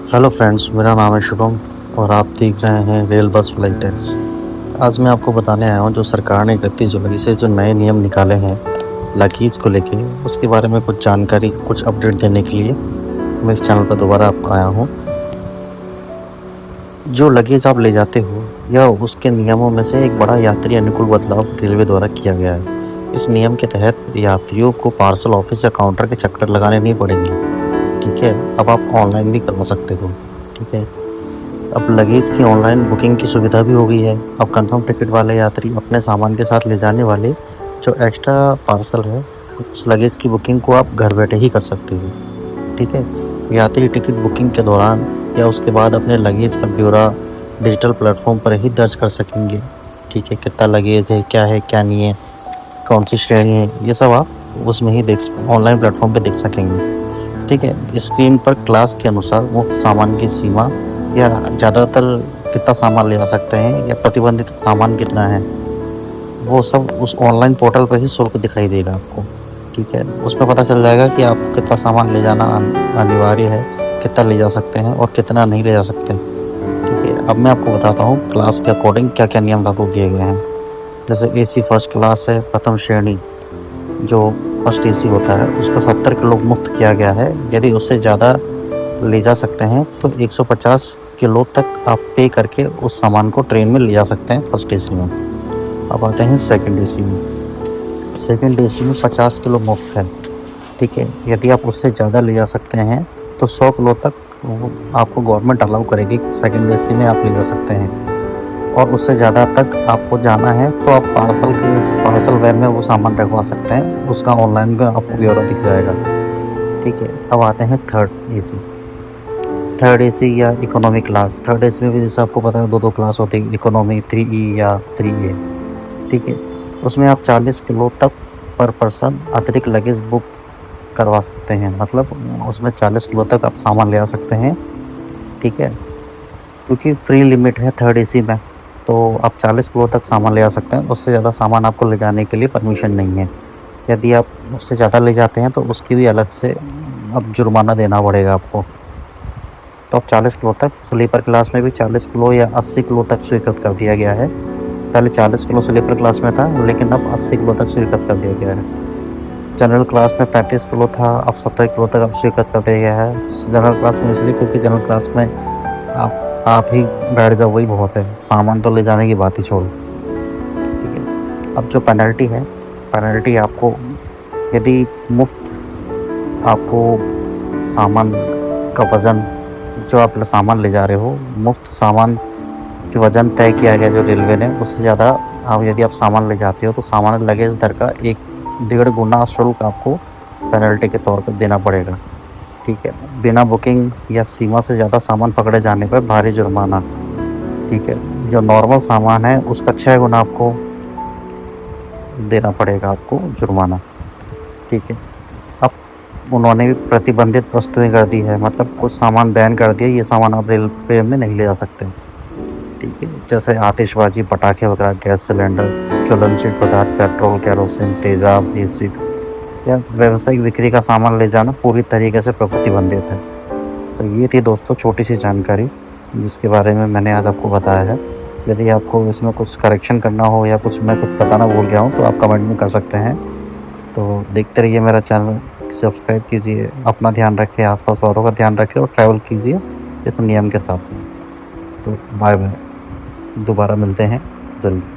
Hello friends, मेरा नाम है शुभम और आप देख रहे हैं रेल बस फ्लाइट टैक्स। आज मैं आपको बताने आया हूँ जो सरकार ने 31 जुलाई से जो नए नियम निकाले हैं लगेज को लेके, उसके बारे में कुछ जानकारी, कुछ अपडेट देने के लिए मैं इस चैनल पर दोबारा आपको आया हूँ। जो लगेज आप ले जाते हो या उसके नियमों में से एक बड़ा यात्री अनुकूल बदलाव रेलवे द्वारा किया गया है। इस नियम के तहत यात्रियों को पार्सल ऑफिस या काउंटर के चक्कर लगाने नहीं पड़ेंगे। ठीक है, अब आप ऑनलाइन भी करवा सकते हो। ठीक है, अब लगेज की ऑनलाइन बुकिंग की सुविधा भी हो गई है। अब कंफर्म टिकट वाले यात्री अपने सामान के साथ ले जाने वाले जो एक्स्ट्रा पार्सल है, उस लगेज की बुकिंग को आप घर बैठे ही कर सकते हो। ठीक है, यात्री टिकट बुकिंग के दौरान या उसके बाद अपने लगेज का ब्यौरा डिजिटल प्लेटफॉर्म पर ही दर्ज कर सकेंगे। ठीक है, कितना लगेज है, क्या नहीं है, कौन सी श्रेणी है, ये सब आप उसमें ही ऑनलाइन प्लेटफॉर्म पे देख सकेंगे। ठीक है, स्क्रीन पर क्लास के अनुसार मुफ्त सामान की सीमा या ज़्यादातर कितना सामान ले जा सकते हैं या प्रतिबंधित सामान कितना है, वो सब उस ऑनलाइन पोर्टल पर ही शुल्क दिखाई देगा आपको। ठीक है, उसमें पता चल जाएगा कि आपको कितना सामान ले जाना अनिवार्य है, कितना ले जा सकते हैं और कितना नहीं ले जा सकते। ठीक है, अब मैं आपको बताता हूँ क्लास के अकॉर्डिंग क्या क्या नियम लागू किए गए हैं। जैसे एसी फर्स्ट क्लास है, प्रथम श्रेणी जो फर्स्ट एसी होता है, उसका 70 किलो मुफ्त किया गया है। यदि उससे ज़्यादा ले जा सकते हैं तो 150 किलो तक आप पे करके उस सामान को ट्रेन में ले जा सकते हैं फर्स्ट एसी में। अब आते हैं सेकंड एसी में। सेकंड एसी में 50 किलो मुफ्त है। ठीक है, यदि आप उससे ज़्यादा ले जा सकते हैं तो 100 किलो तक वो आपको गवर्नमेंट अलाउ करेगी कि सेकंड एसी में आप ले जा सकते हैं। और उससे ज़्यादा तक आपको जाना है तो आप पार्सल वैन में वो सामान रखवा सकते हैं। उसका ऑनलाइन में आपको ब्यौरा दिख जाएगा। ठीक है, अब आते हैं थर्ड एसी। थर्ड एसी या इकोनॉमी क्लास। थर्ड एसी में भी जैसे आपको पता है दो क्लास होती है, इकोनॉमी 3E या 3A। ठीक है, उसमें आप 40 किलो तक पर पर्सन अतिरिक्त लगेज बुक करवा सकते हैं। मतलब उसमें 40 किलो तक आप सामान ले आ सकते हैं। ठीक है, क्योंकि फ्री लिमिट है थर्ड एसी में, तो आप 40 किलो तक सामान ले आ सकते हैं। उससे ज़्यादा सामान आपको ले जाने के लिए परमिशन नहीं है। यदि आप उससे ज़्यादा ले जाते हैं तो उसकी भी अलग से अब जुर्माना देना पड़ेगा आपको। तो अब 40 किलो तक, स्लीपर क्लास में भी 40 किलो या 80 किलो तक स्वीकृत कर दिया गया है। पहले 40 किलो स्लीपर क्लास में था, लेकिन अब 80 किलो तक स्वीकृत कर दिया गया है। जनरल क्लास में 35 किलो था, अब 70 किलो तक अब स्वीकृत कर दिया गया है। जनरल क्लास में इसलिए क्योंकि जनरल क्लास में आप ही बैठ जाओ वही बहुत है, सामान तो ले जाने की बात ही छोड़ो। ठीक है, अब जो पेनल्टी है, पेनल्टी आपको यदि मुफ्त आपको सामान का वज़न, जो आप सामान ले जा रहे हो, मुफ्त सामान के वज़न तय किया गया जो रेलवे ने, उससे ज़्यादा यदि आप सामान ले जाते हो तो सामान्य लगेज दर का 1.5 गुना शुल्क आपको पेनल्टी के तौर पर देना पड़ेगा। ठीक है, बिना बुकिंग या सीमा से ज़्यादा सामान पकड़े जाने पर भारी जुर्माना। ठीक है, जो नॉर्मल सामान है उसका 6 गुना आपको देना पड़ेगा आपको जुर्माना। ठीक है, अब उन्होंने भी प्रतिबंधित वस्तुएं कर दी है, मतलब कुछ सामान बैन कर दिया, ये सामान आप रेलवे में नहीं ले जा सकते। ठीक है, जैसे आतिशबाजी, पटाखे वगैरह, गैस सिलेंडर, ज्वलनशील पदार्थ, पेट्रोल, केरोसिन, तेजाब, एसिड या व्यावसायिक बिक्री का सामान ले जाना पूरी तरीके से प्रतिबंधित है। तो ये थी दोस्तों छोटी सी जानकारी जिसके बारे में मैंने आज आपको बताया है। यदि आपको इसमें कुछ करेक्शन करना हो या कुछ मैं कुछ बताना भूल गया हूँ तो आप कमेंट में कर सकते हैं। तो देखते रहिए मेरा चैनल, सब्सक्राइब कीजिए, अपना ध्यान रखें, आसपास वालों का ध्यान रखें और ट्रैवल कीजिए इस नियम के साथ। तो बाय बाय, दोबारा मिलते हैं जल्दी।